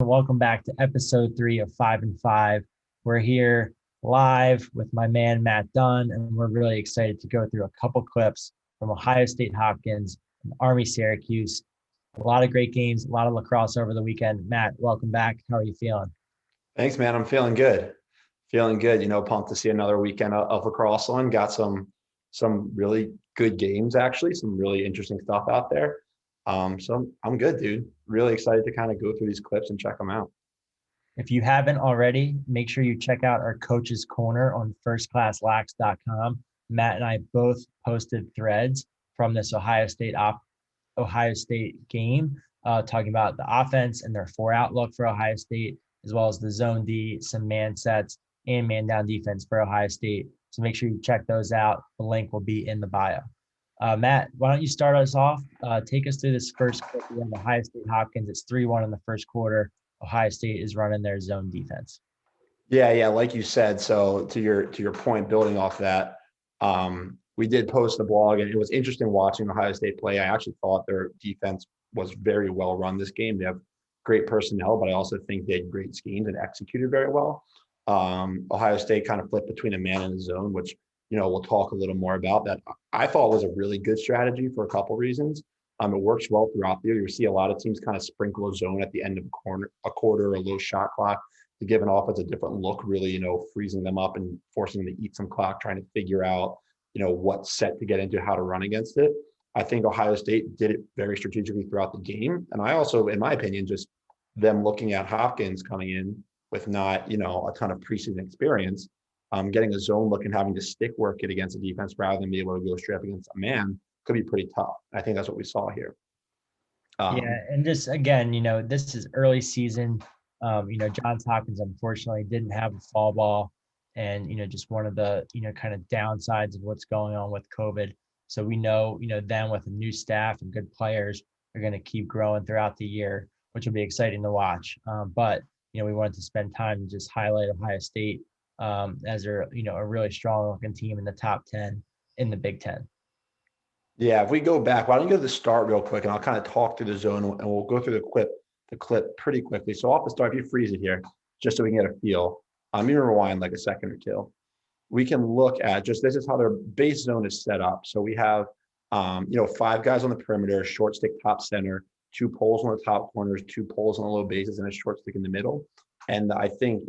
welcome back to episode 3 of 5 and 5. We're here live with my man, Matt Dunn, and we're really excited to go through a couple clips from Ohio State Hopkins and Army Syracuse. A lot of great games, a lot of lacrosse over the weekend. Matt, welcome back. How are you feeling? Thanks, man. I'm feeling good. Feeling good. Pumped to see another weekend of lacrosse on. Got some really good games, actually. Some really interesting stuff out there. So I'm good, dude. Really excited to kind of go through these clips and check them out. If you haven't already, make sure you check out our Coach's Corner on firstclasslax.com. Matt and I both posted threads from this Ohio State game, talking about the offense and their 4 outlook for Ohio State, as well as the zone D, some man sets, and man down defense for Ohio State. So make sure you check those out. The link will be in the bio. Matt, why don't you start us off? Take us through this first quarter. We have Ohio State Hopkins. It's 3-1 in the first quarter. Ohio State is running their zone defense. Yeah, like you said. So to your point, building off that, we did post the blog, and it was interesting watching Ohio State play. I actually thought their defense was very well run this game. They have great personnel, but I also think they had great schemes and executed very well. Ohio State kind of flipped between a man and a zone, which we'll talk a little more about. That I thought was a really good strategy for a couple reasons. It works well throughout the year. You see a lot of teams kind of sprinkle a zone at the end of a quarter or a low shot clock to give an offense a different look, really, freezing them up and forcing them to eat some clock, trying to figure out, what set to get into, how to run against it. I think Ohio State did it very strategically throughout the game. And I also, in my opinion, just them looking at Hopkins coming in with not, a ton of preseason experience, getting a zone look and having to stick work it against a defense rather than be able to go straight up against a man could be pretty tough. I think that's what we saw here. And just again, this is early season. Johns Hopkins unfortunately didn't have a fall ball, and just one of the kind of downsides of what's going on with COVID. So we know them with a new staff and good players are going to keep growing throughout the year, which will be exciting to watch. But we wanted to spend time to just highlight Ohio State as they're a really strong looking team in the top 10 in the Big Ten. Yeah, if we go back, why don't you go to the start real quick, and I'll kind of talk through the zone, and we'll go through the clip pretty quickly. So off the start, if you freeze it here, just so we can get a feel, I'm going to rewind like a second or two. We can look at this is how their base zone is set up. So we have, 5 guys on the perimeter, short stick top center, 2 poles on the top corners, 2 poles on the low bases, and a short stick in the middle. And I think,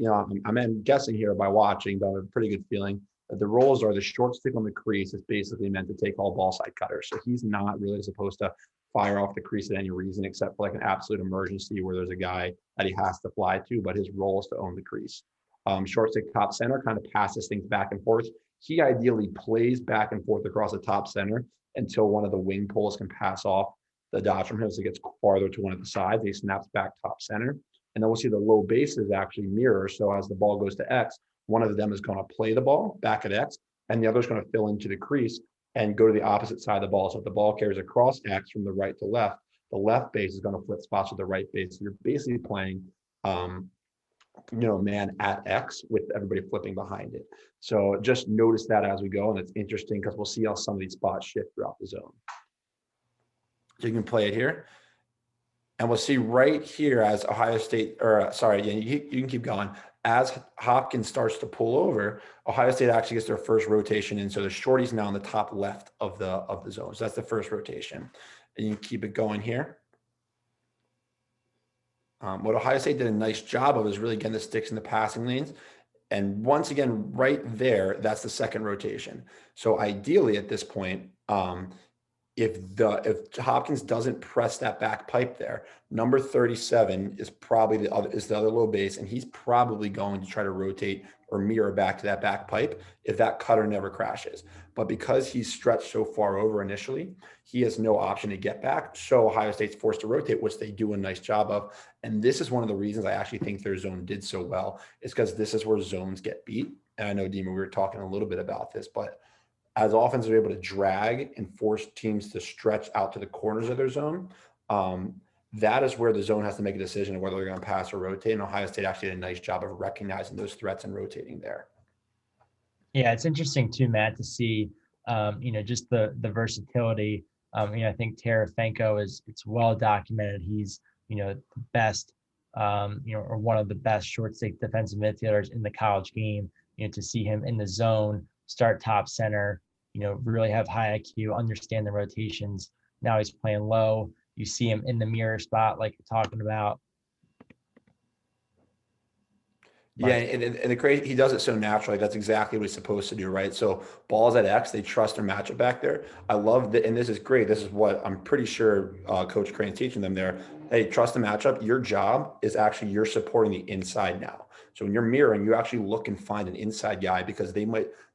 I'm guessing here by watching, but I have a pretty good feeling that the roles are the short stick on the crease is basically meant to take all ball side cutters. So he's not really supposed to fire off the crease at any reason except for like an absolute emergency where there's a guy that he has to fly to, but his role is to own the crease. Short stick top center kind of passes things back and forth. He ideally plays back and forth across the top center until one of the wing poles can pass off the dodge from him, so it gets farther to one of the sides. He snaps back top center. And then we'll see the low bases actually mirror. So as the ball goes to X, one of them is going to play the ball back at X, and the other is going to fill into the crease and go to the opposite side of the ball. So if the ball carries across X from the right to left, the left base is going to flip spots with the right base. So you're basically playing, man at X with everybody flipping behind it. So just notice that as we go, and it's interesting because we'll see how some of these spots shift throughout the zone. So you can play it here. And we'll see right here as Ohio State, you can keep going. As Hopkins starts to pull over, Ohio State actually gets their first rotation in. So the shorty's now in the top left of the zone. So that's the first rotation. And you keep it going here. What Ohio State did a nice job of is really getting the sticks in the passing lanes. And once again, right there, that's the second rotation. So ideally at this point, if Hopkins doesn't press that back pipe there, number 37 is probably the other low base, and he's probably going to try to rotate or mirror back to that back pipe if that cutter never crashes. But because he's stretched so far over initially, he has no option to get back. So Ohio State's forced to rotate, which they do a nice job of. And this is one of the reasons I actually think their zone did so well, is because this is where zones get beat. And I know, Deemer, we were talking a little bit about this, but as offenses are able to drag and force teams to stretch out to the corners of their zone, that is where the zone has to make a decision of whether they're going to pass or rotate. And Ohio State actually did a nice job of recognizing those threats and rotating there. Yeah, it's interesting too, Matt, to see, just the versatility. I think Tarafenko it's well documented. He's, the best or one of the best short stick defensive midfielders in the college game. To see him in the zone, start top center, really have high IQ, understand the rotations. Now he's playing low. You see him in the mirror spot, like you're talking about. Yeah, and the crazy, he does it so naturally. That's exactly what he's supposed to do, right? So balls at X, they trust their matchup back there. I love that, and this is great. This is what I'm pretty sure Coach Crane's teaching them there. Hey, trust the matchup. Your job is actually you're supporting the inside now. So when you're mirroring, you actually look and find an inside guy because they're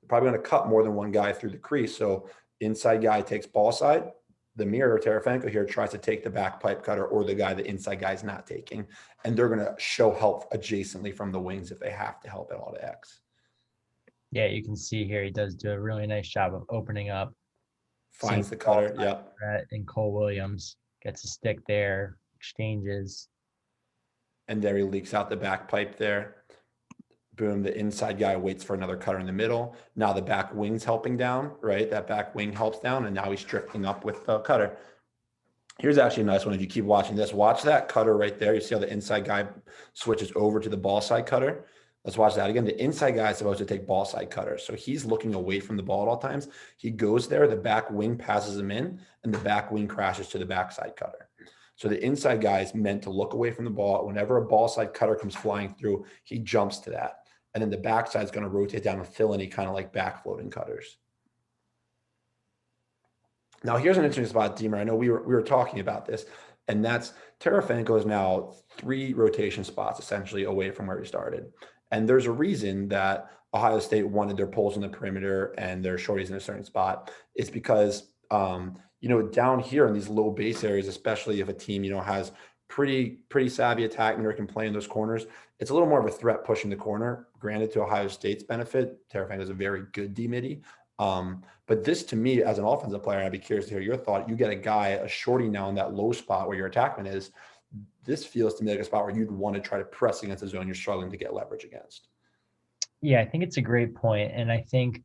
probably going to cut more than one guy through the crease. So inside guy takes ball side. The mirror, Tarafanko here, tries to take the back pipe cutter or the guy the inside guy is not taking, and they're going to show help adjacently from the wings if they have to help at all to X. Yeah, you can see here he does do a really nice job of opening up. Finds the cutter, yep. And Cole Williams gets a stick there, exchanges. And there he leaks out the back pipe there. Boom, the inside guy waits for another cutter in the middle. Now the back wing's helping down, right? That back wing helps down, and now he's drifting up with the cutter. Here's actually a nice one. If you keep watching this, watch that cutter right there. You see how the inside guy switches over to the ball side cutter? Let's watch that again. The inside guy is supposed to take ball side cutters. So he's looking away from the ball at all times. He goes there, the back wing passes him in, and the back wing crashes to the backside cutter. So the inside guy is meant to look away from the ball. Whenever a ball side cutter comes flying through, he jumps to that. And then the backside is going to rotate down and fill any kind of like back floating cutters. Now here's an interesting spot, Deemer. I know we were talking about this, and that's Tarafanko is now 3 rotation spots essentially away from where he started. And there's a reason that Ohio State wanted their poles in the perimeter and their shorties in a certain spot. It's because down here in these low base areas, especially if a team has pretty savvy attackmen or can play in those corners, it's a little more of a threat pushing the corner. Granted, to Ohio State's benefit, Tarafanko is a very good D-midi. But this to me as an offensive player, I'd be curious to hear your thought. You get a shorty now in that low spot where your attackman is. This feels to me like a spot where you'd want to try to press against a zone you're struggling to get leverage against. Yeah, I think it's a great point. And I think,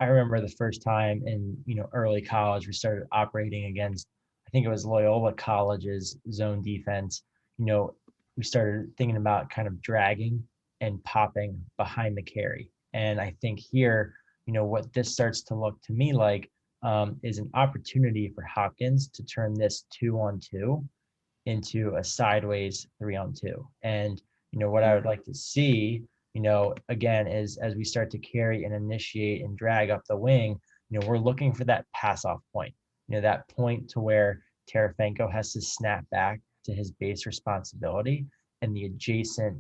I remember the first time in, early college, we started operating against, I think it was Loyola College's zone defense. We started thinking about kind of dragging and popping behind the carry. And I think here, what this starts to look to me like is an opportunity for Hopkins to turn this 2-on-2 into a sideways 3-on-2. And, what I would like to see, again, is as we start to carry and initiate and drag up the wing, we're looking for that pass off point, that point to where Tarafanko has to snap back to his base responsibility and the adjacent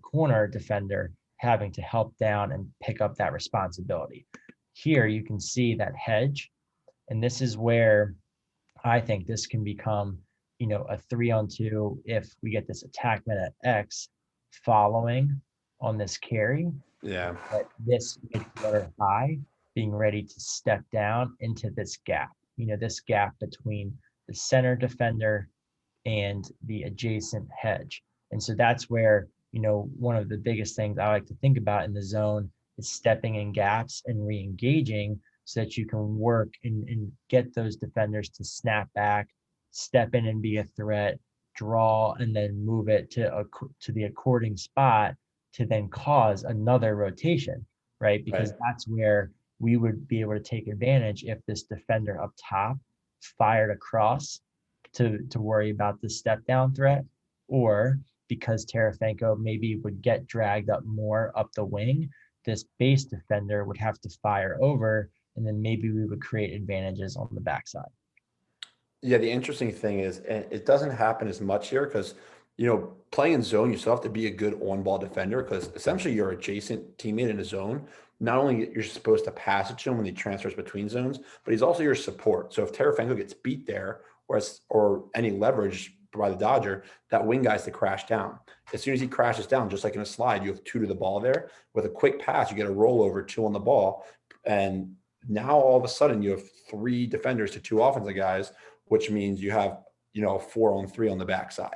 corner defender having to help down and pick up that responsibility. Here you can see that hedge, and this is where I think this can become, a 3-on-2 if we get this attackman at X following on this carry. Yeah. But this midfielder high being ready to step down into this gap, this gap between the center defender and the adjacent hedge. And so that's where, one of the biggest things I like to think about in the zone is stepping in gaps and re-engaging so that you can work and get those defenders to snap back, step in and be a threat, draw, and then move it to the according spot to then cause another rotation, right? Because that's where we would be able to take advantage if this defender up top fired across to worry about the step down threat, or because Tarafanko maybe would get dragged up more up the wing, this base defender would have to fire over, and then maybe we would create advantages on the backside. Yeah, the interesting thing is it doesn't happen as much here because, playing zone, you still have to be a good on-ball defender because essentially your adjacent teammate in a zone, not only you're supposed to pass it to him when he transfers between zones, but he's also your support. So if Tarafanko gets beat there or any leverage by the Dodger, that wing guy's to crash down. As soon as he crashes down, just like in a slide, you have 2 to the ball there. With a quick pass, you get a rollover, 2 on the ball. And now all of a sudden you have 3 defenders to 2 offensive guys, which means you have, 4-on-3 on the backside.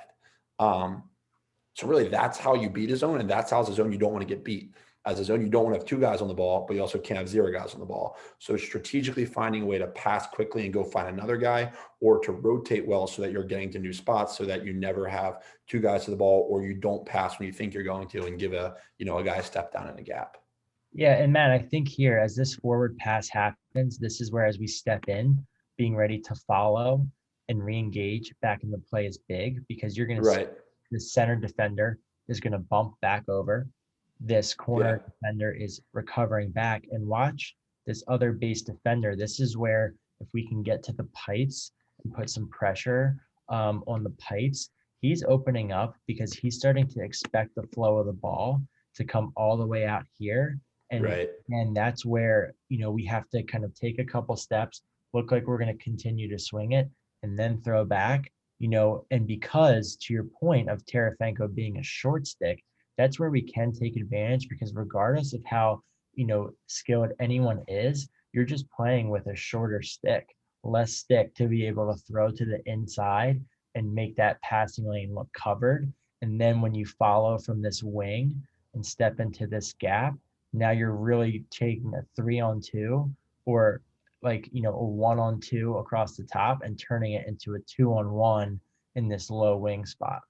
So really that's how you beat a zone, and that's how it's a zone you don't want to get beat. as a zone. You don't want to have 2 guys on the ball, but you also can't have 0 guys on the ball. So strategically finding a way to pass quickly and go find another guy, or to rotate well so that you're getting to new spots, so that you never have 2 guys to the ball, or you don't pass when you think you're going to and give a guy a step down in a gap. Yeah, and Matt, I think here as this forward pass happens, this is where as we step in, being ready to follow and re-engage back in the play is big, because you're going to see the center defender is going to bump back over. This corner defender is recovering back, and watch this other base defender. This is where if we can get to the pipes and put some pressure on the pipes, he's opening up because he's starting to expect the flow of the ball to come all the way out here. And that's where, we have to kind of take a couple steps, look like we're going to continue to swing it, and then throw back, and because to your point of Tarafenko being a short stick, that's where we can take advantage, because regardless of how, skilled anyone is, you're just playing with a shorter stick, less stick to be able to throw to the inside and make that passing lane look covered. And then when you follow from this wing and step into this gap, now you're really taking a 3-on-2 or like, a 1-on-2 across the top and turning it into a 2-on-1 in this low wing spot.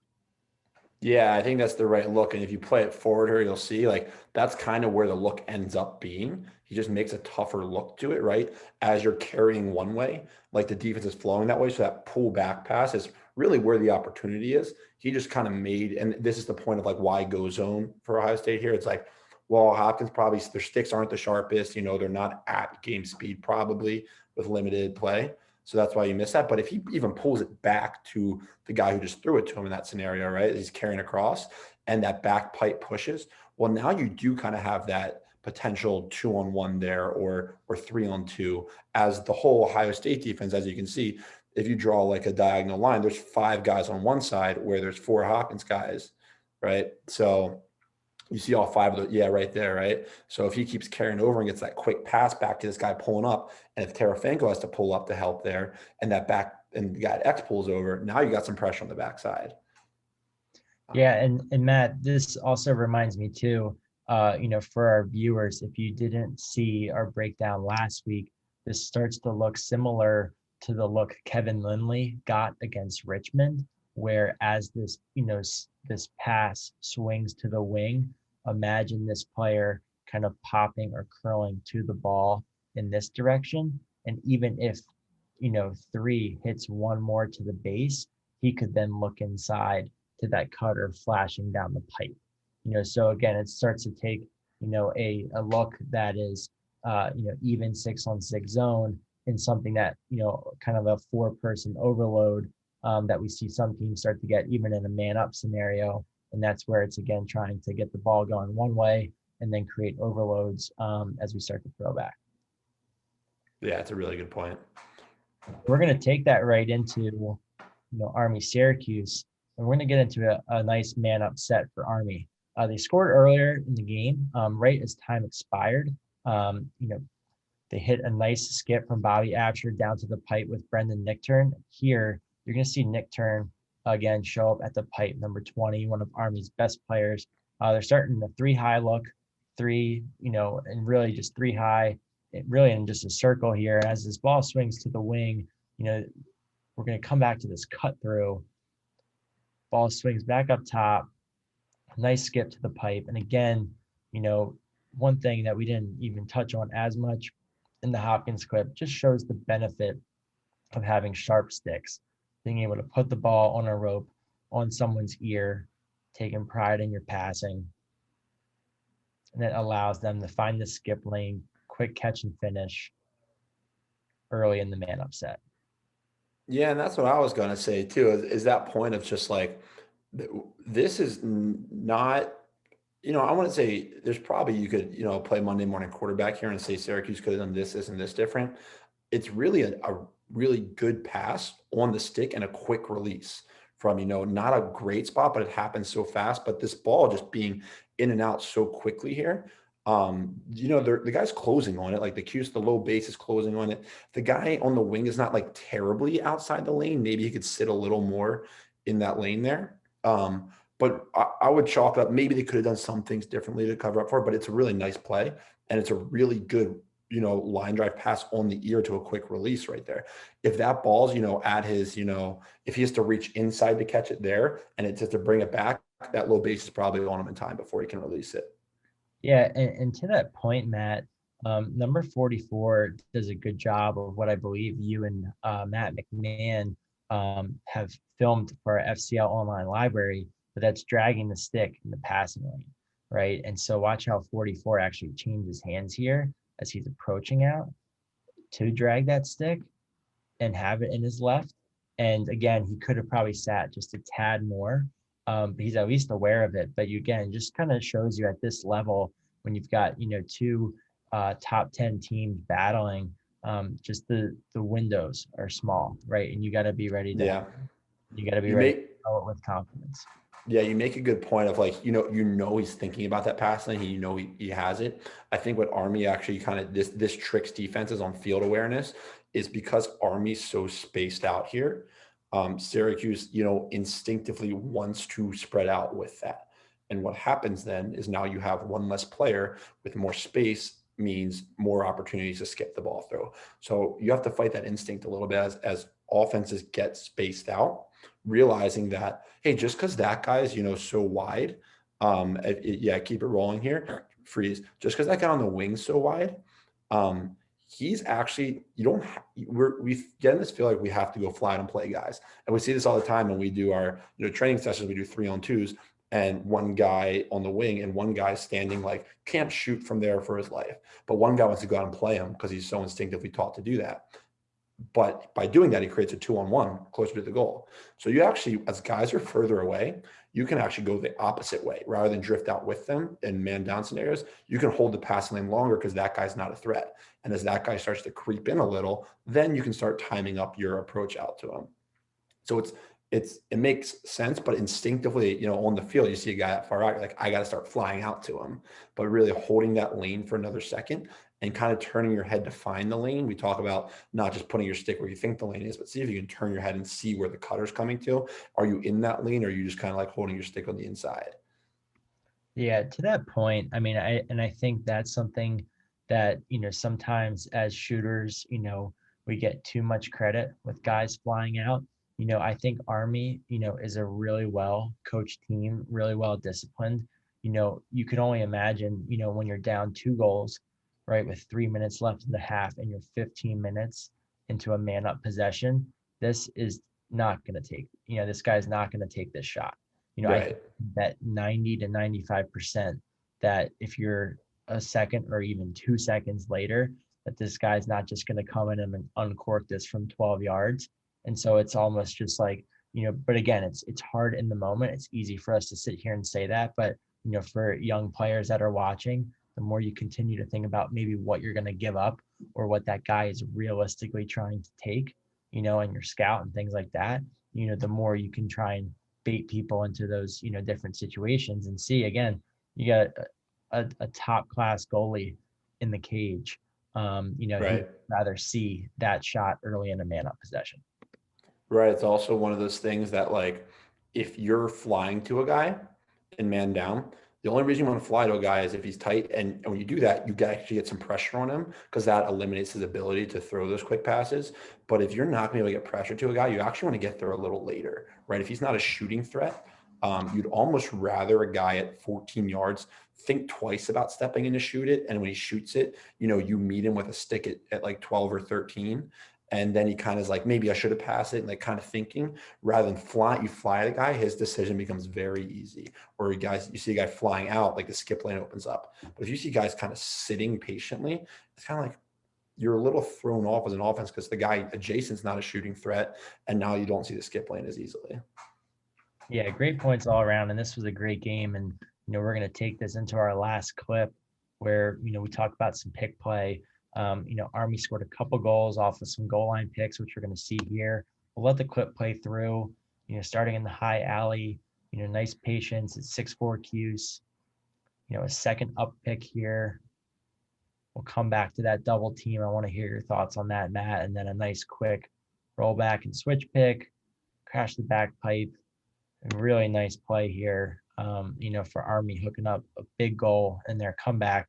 Yeah, I think that's the right look. And if you play it forward here, you'll see like that's kind of where the look ends up being. He just makes a tougher look to it, right? As you're carrying one way, like the defense is flowing that way. So that pull back pass is really where the opportunity is. He just kind of made, and this is the point of like why go zone for Ohio State here. It's like, well, Hopkins probably, their sticks aren't the sharpest, they're not at game speed probably with limited play. So that's why you miss that. But if he even pulls it back to the guy who just threw it to him in that scenario, right? He's carrying across and that back pipe pushes. Well, now you do kind of have that potential 2-on-1 there or 3-on-2 as the whole Ohio State defense, as you can see, if you draw like a diagonal line, there's 5 guys on one side where there's 4 Hopkins guys, right? So you see all 5 of those, right there, right? So if he keeps carrying over and gets that quick pass back to this guy pulling up, and if Tarafenko has to pull up to help there, and that back and the guy at X pulls over, now you got some pressure on the backside. Yeah, and Matt, this also reminds me too, for our viewers, if you didn't see our breakdown last week, this starts to look similar to the look Kevin Lindley got against Richmond, where as this, this pass swings to the wing, imagine this player kind of popping or curling to the ball in this direction. And even if, 3 hits one more to the base, he could then look inside to that cutter flashing down the pipe. So again, it starts to take, a look that is, even 6-on-6 zone in something that, kind of a 4-person overload that we see some teams start to get even in a man-up scenario. And that's where it's, again, trying to get the ball going one way and then create overloads as we start to throw back. Yeah, it's a really good point. We're going to take that right into, Army Syracuse, and we're going to get into a nice man-up set for Army. They scored earlier in the game, right as time expired. They hit a nice skip from Bobby Absher down to the pipe with Brendan Nichtern. Here, you're going to see Nichtern again show up at the pipe, number 20, one of Army's best players. They're starting the 3-high look, 3, and really just 3 high, really in just a circle here. And as this ball swings to the wing, we're going to come back to this cut through. Ball swings back up top, nice skip to the pipe. And again, one thing that we didn't even touch on as much in the Hopkins clip just shows the benefit of having sharp sticks, being able to put the ball on a rope on someone's ear, taking pride in your passing. And it allows them to find the skip lane, quick catch and finish early in the man upset. Yeah, and that's what I was going to say too, is that point of just like, this is not, I want to say there's probably, you could, play Monday morning quarterback here and say Syracuse could have done this and this different. It's really a really good pass on the stick and a quick release from, not a great spot, but it happens so fast. But this ball just being in and out so quickly here, the guy's closing on it. Like the low base is closing on it. The guy on the wing is not like terribly outside the lane. Maybe he could sit a little more in that lane there. But But I would chalk up, maybe they could have done some things differently to cover up for it, but it's a really nice play. And it's a really good, line drive pass on the ear to a quick release right there. If that ball's, at his, if he has to reach inside to catch it there and it's just to bring it back, that low base is probably on him in time before he can release it. Yeah, and to that point, Matt, number 44 does a good job of what I believe you and Matt McMahon have filmed for our FCL online library, but that's dragging the stick in the passing lane, right? And so watch how 44 actually changes hands here as he's approaching out to drag that stick and have it in his left. And again, he could have probably sat just a tad more, but he's at least aware of it. But you, again, just kind of shows you at this level when you've got, two top 10 teams battling, just the windows are small, right? And you got to be ready to, Yeah. you got to be ready to throw it with confidence. Yeah, you make a good point of like, he's thinking about that pass lane. He has it. I think what Army actually kind of this tricks defenses on field awareness is because Army's so spaced out here. Syracuse, instinctively wants to spread out with that. And what happens then is now you have one less player with more space means more opportunities to skip the ball through. So you have to fight that instinct a little bit as offenses get spaced out, realizing that, hey, just because that guy's, so wide, keep it rolling here, freeze. Just because that guy on the wing's so wide, he's actually, we get in this feel like we have to go flat and play guys. And we see this all the time when we do our, training sessions, we do 3-on-2s and one guy on the wing and one guy standing like can't shoot from there for his life. But one guy wants to go out and play him because he's so instinctively taught to do that. But by doing that, he creates a 2-on-1 closer to the goal. So you actually, as guys are further away, you can actually go the opposite way rather than drift out with them in man down scenarios. You can hold the passing lane longer because that guy's not a threat. And as that guy starts to creep in a little, then you can start timing up your approach out to him. So it makes sense, but instinctively, on the field, you see a guy that far out, like I got to start flying out to him, but really holding that lane for another second and kind of turning your head to find the lane. We talk about not just putting your stick where you think the lane is, but see if you can turn your head and see where the cutter's coming to. Are you in that lane or are you just kind of like holding your stick on the inside? Yeah, to that point, I mean, I think that's something that, sometimes as shooters, we get too much credit with guys flying out. I think Army, is a really well coached team, really well disciplined. You can only imagine, when you're down 2 goals, right, with 3 minutes left in the half and you're 15 minutes into a man up possession, this is not going to take, this guy's not going to take this shot. I think that 90 to 95% that if you're a second or even 2 seconds later, that this guy's not just going to come in and uncork this from 12 yards. And so it's almost just like, but again, it's hard in the moment. It's easy for us to sit here and say that, but for young players that are watching, the more you continue to think about maybe what you're going to give up or what that guy is realistically trying to take, and your scout and things like that, the more you can try and bait people into those, different situations and see, again, you got a top class goalie in the cage. He'd rather see that shot early in a man up possession. Right. It's also one of those things that like, if you're flying to a guy and man down, the only reason you want to fly to a guy is if he's tight. And when you do that, you actually get some pressure on him because that eliminates his ability to throw those quick passes. But if you're not going to be able to get pressure to a guy, you actually want to get there a little later, right? If he's not a shooting threat, you'd almost rather a guy at 14 yards think twice about stepping in to shoot it. And when he shoots it, you meet him with a stick at like 12 or 13. And then he kind of is like, maybe I should have passed it, and like kind of thinking rather than you fly the guy, his decision becomes very easy. Or you see a guy flying out, like the skip lane opens up. But if you see guys kind of sitting patiently, it's kind of like you're a little thrown off as an offense because the guy adjacent's not a shooting threat. And now you don't see the skip lane as easily. Yeah, great points all around. And this was a great game. And, we're going to take this into our last clip where, we talk about some pick play. Army scored a couple goals off of some goal line picks, which we're going to see here. We'll let the clip play through, starting in the high alley, nice patience at 6'4" Cuse, a second up pick here. We'll come back to that double team. I want to hear your thoughts on that, Matt. And then a nice quick roll back and switch pick, crash the back pipe. A really nice play here. for Army hooking up a big goal in their comeback.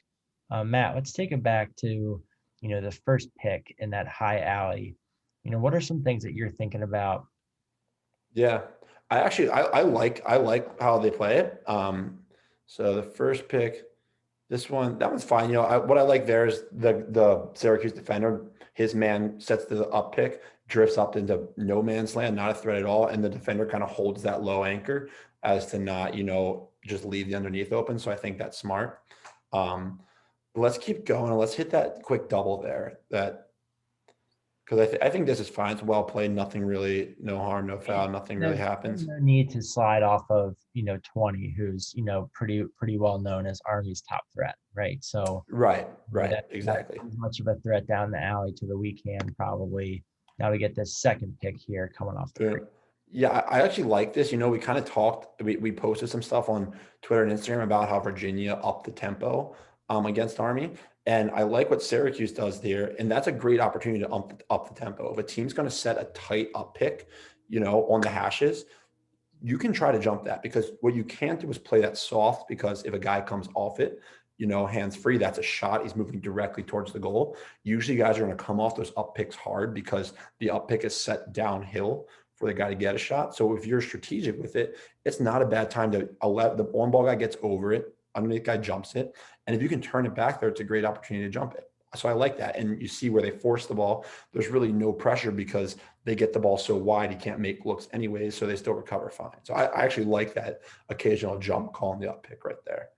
Matt, let's take it back to, the first pick in that high alley. What are some things that you're thinking about? Yeah, I like how they play it. So the first pick, that one's fine. What I like there is the Syracuse defender, his man sets the up pick, drifts up into no man's land, not a threat at all, and the defender kind of holds that low anchor as to not, just leave the underneath open. So I think that's smart. Let's keep going and let's hit that quick double there. Because I think this is fine. It's well played. Nothing really, no harm, no foul. Nothing really happens. No need to slide off of 20, who's pretty well known as Army's top threat, right? So Right, that's exactly. as much of a threat down the alley to the weak hand probably. Now we get this second pick here coming off the Yeah. crease. Yeah, I actually like this. We kind of talked, we posted some stuff on Twitter and Instagram about how Virginia upped the tempo against Army. And I like what Syracuse does there. And that's a great opportunity to up the tempo. If a team's going to set a tight up pick, on the hashes, you can try to jump that because what you can't do is play that soft because if a guy comes off it, hands free, that's a shot. He's moving directly towards the goal. Usually guys are going to come off those up picks hard because the up pick is set downhill for the guy to get a shot. So if you're strategic with it, it's not a bad time to let the on ball guy gets over it, underneath guy jumps it. And if you can turn it back there, it's a great opportunity to jump it. So I like that. And you see where they force the ball, there's really no pressure because they get the ball so wide, he can't make looks anyways. So they still recover fine. So I actually like that occasional jump call in the up pick right there.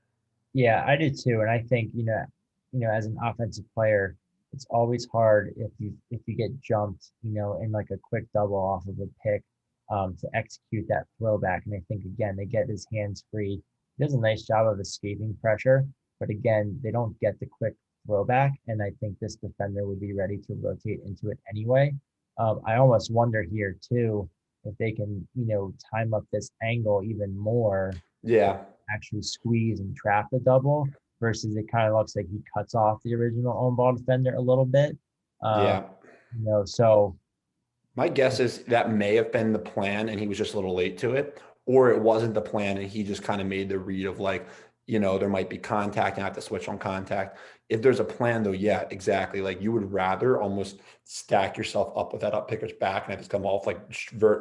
Yeah, I do too. And I think, as an offensive player, it's always hard if you get jumped, in like a quick double off of a pick, to execute that throwback. And I think again, they get his hands free. He does a nice job of escaping pressure, but again, they don't get the quick throwback. And I think this defender would be ready to rotate into it anyway. I almost wonder here too if they can, time up this angle even more, Yeah. actually squeeze and trap the double versus it kind of looks like he cuts off the original on ball defender a little bit. Um, Yeah. so My guess is that may have been the plan and he was just a little late to it, or it wasn't the plan and he just kind of made the read of like, there might be contact and I have to switch on contact. If there's a plan though, yeah, exactly. Like you would rather almost stack yourself up with that up picker's back and have to come off like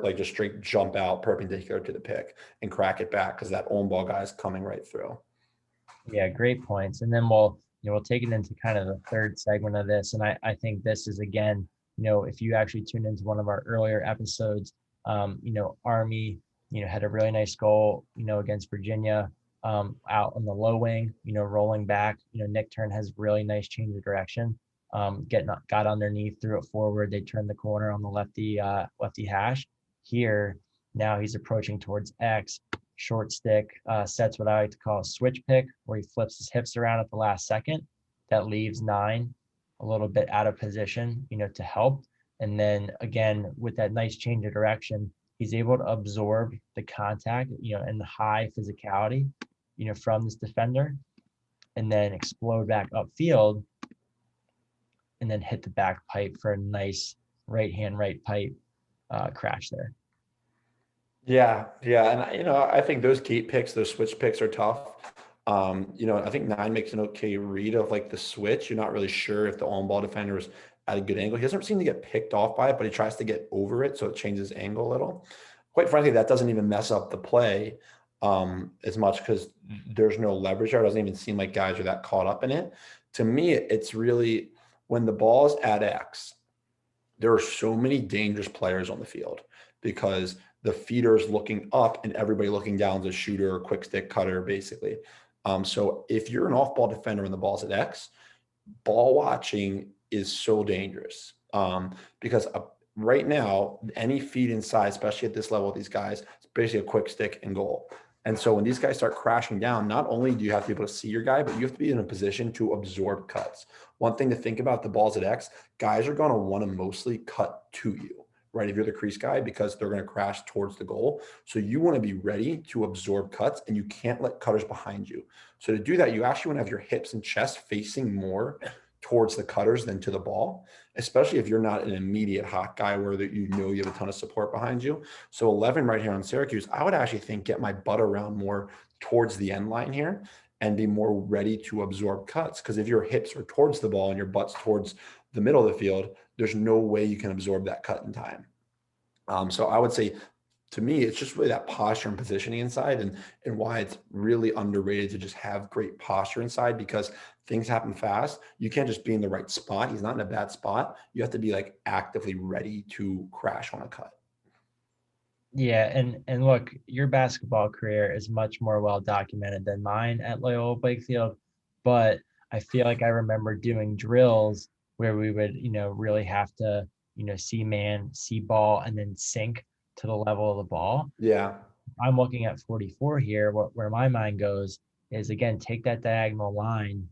like just straight jump out perpendicular to the pick and crack it back because that on ball guy is coming right through. yeah, great points. And then we'll take it into kind of the third segment of this. And I think this is again, if you actually tuned into one of our earlier episodes, Army, had a really nice goal, against Virginia, out on the low wing, rolling back. Nick Turn has really nice change of direction. Got underneath, threw it forward. They turned the corner on the lefty hash. Here, now he's approaching towards X. Short stick, sets what I like to call a switch pick, where he flips his hips around at the last second. That leaves 9 a little bit out of position, to help. And then again, with that nice change of direction, he's able to absorb the contact, and the high physicality, from this defender, and then explode back upfield, and then hit the back pipe for a nice right hand, right pipe crash there. Yeah, and I think those gate picks, those switch picks are tough. I think 9 makes an okay read of like the switch. You're not really sure if the on-ball defender is at a good angle. He doesn't seem to get picked off by it, but he tries to get over it, so it changes angle a little. Quite frankly, that doesn't even mess up the play as much because there's no leverage there. It doesn't even seem like guys are that caught up in it. To me, it's really when the ball's at X, there are so many dangerous players on the field because the feeder is looking up and everybody looking down is a shooter or quick stick cutter, basically. So if you're an off-ball defender and the ball's at X, ball watching is so dangerous because right now, any feed inside, especially at this level with these guys, it's basically a quick stick and goal. And so when these guys start crashing down, not only do you have to be able to see your guy, but you have to be in a position to absorb cuts. One thing to think about, the balls at X, guys are going to want to mostly cut to you, right? If you're the crease guy, because they're going to crash towards the goal. So you want to be ready to absorb cuts and you can't let cutters behind you. So to do that, you actually want to have your hips and chest facing more towards the cutters than to the ball, especially if you're not an immediate hot guy where you have a ton of support behind you. So 11 right here on Syracuse, I would actually think get my butt around more towards the end line here and be more ready to absorb cuts. Because if your hips are towards the ball and your butt's towards the middle of the field, there's no way you can absorb that cut in time. So I would say, to me, it's just really that posture and positioning inside, and why it's really underrated to just have great posture inside, because things happen fast. You can't just be in the right spot. He's not in a bad spot. You have to be like actively ready to crash on a cut. Yeah, and look, your basketball career is much more well documented than mine at Loyola Wakefield, but I feel like I remember doing drills where we would, really have to, see man, see ball, and then sink to the level of the ball. Yeah. I'm looking at 44 here. Where my mind goes is, again, take that diagonal line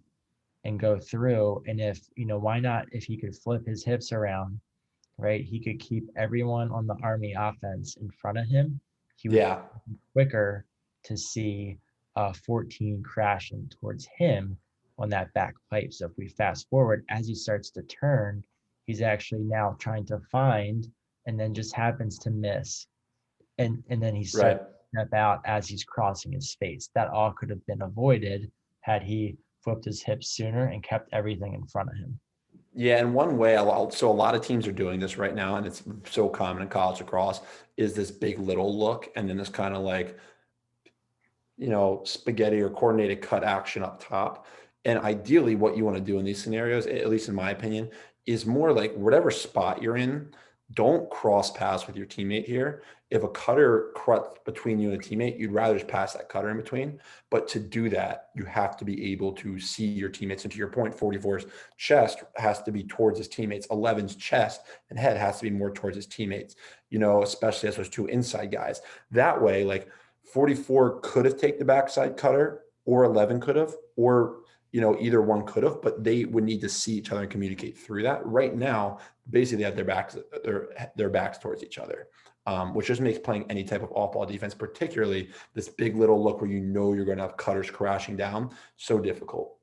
and go through. And if, why not, if he could flip his hips around, right? He could keep everyone on the Army offense in front of him. He would Yeah. be quicker to see 14 crashing towards him on that back pipe. So if we fast forward, as he starts to turn, he's actually now trying to find, and then just happens to miss. And then he starts Right. to step out as he's crossing his face. That all could have been avoided had he flipped his hips sooner and kept everything in front of him. Yeah, and one way, so a lot of teams are doing this right now, and it's so common in college lacrosse, is this big little look, and then this kind of like, spaghetti or coordinated cut action up top. And ideally, what you want to do in these scenarios, at least in my opinion, is more like whatever spot you're in, don't cross pass with your teammate here. If a cutter cuts between you and a teammate, you'd rather just pass that cutter in between. But to do that, you have to be able to see your teammates. And to your point, 44's chest has to be towards his teammates. 11's chest and head has to be more towards his teammates, especially as those two inside guys. That way, like 44 could have taken the backside cutter, or 11 could have, or either one could have, but they would need to see each other and communicate through that. Right now, basically they have their backs towards each other, which just makes playing any type of off-ball defense, particularly this big little look where you're going to have cutters crashing down, so difficult.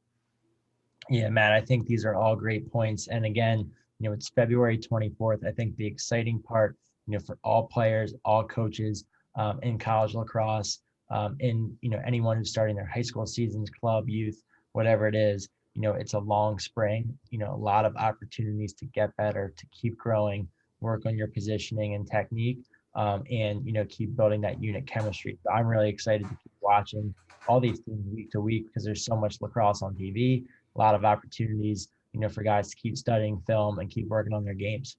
Yeah, Matt, I think these are all great points. And again, it's February 24th. I think the exciting part, for all players, all coaches in college lacrosse, in, anyone who's starting their high school seasons, club, youth, whatever it is, it's a long spring, a lot of opportunities to get better, to keep growing, work on your positioning and technique, and, keep building that unit chemistry. So I'm really excited to keep watching all these teams week to week, because there's so much lacrosse on TV, a lot of opportunities, for guys to keep studying film and keep working on their games.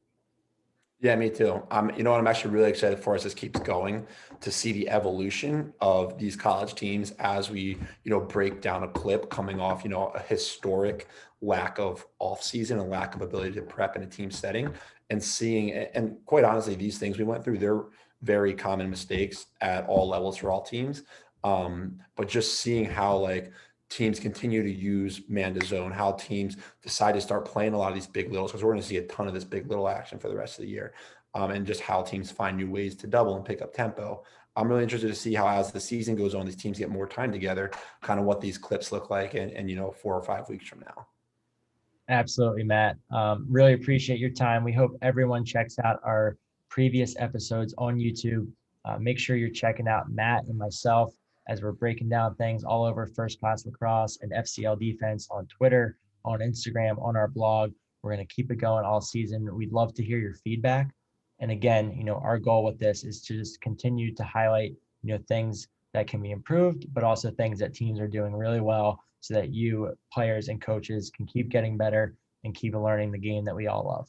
Yeah, me too. You know what I'm actually really excited for as this keeps going, to see the evolution of these college teams as we, break down a clip coming off, a historic lack of off season and lack of ability to prep in a team setting, and seeing, and quite honestly, these things we went through, they're very common mistakes at all levels for all teams. But just seeing how like teams continue to use man to zone, how teams decide to start playing a lot of these big littles, because we're going to see a ton of this big little action for the rest of the year, and just how teams find new ways to double and pick up tempo. I'm really interested to see how, as the season goes on, these teams get more time together, kind of what these clips look like, and 4 or 5 weeks from now. Absolutely, Matt. Really appreciate your time. We hope everyone checks out our previous episodes on YouTube. Make sure you're checking out Matt and myself as we're breaking down things all over First Class Lacrosse and FCL Defense on Twitter, on Instagram, on our blog. We're going to keep it going all season. We'd love to hear your feedback. And again, our goal with this is to just continue to highlight, things that can be improved, but also things that teams are doing really well, so that you, players and coaches, can keep getting better and keep learning the game that we all love.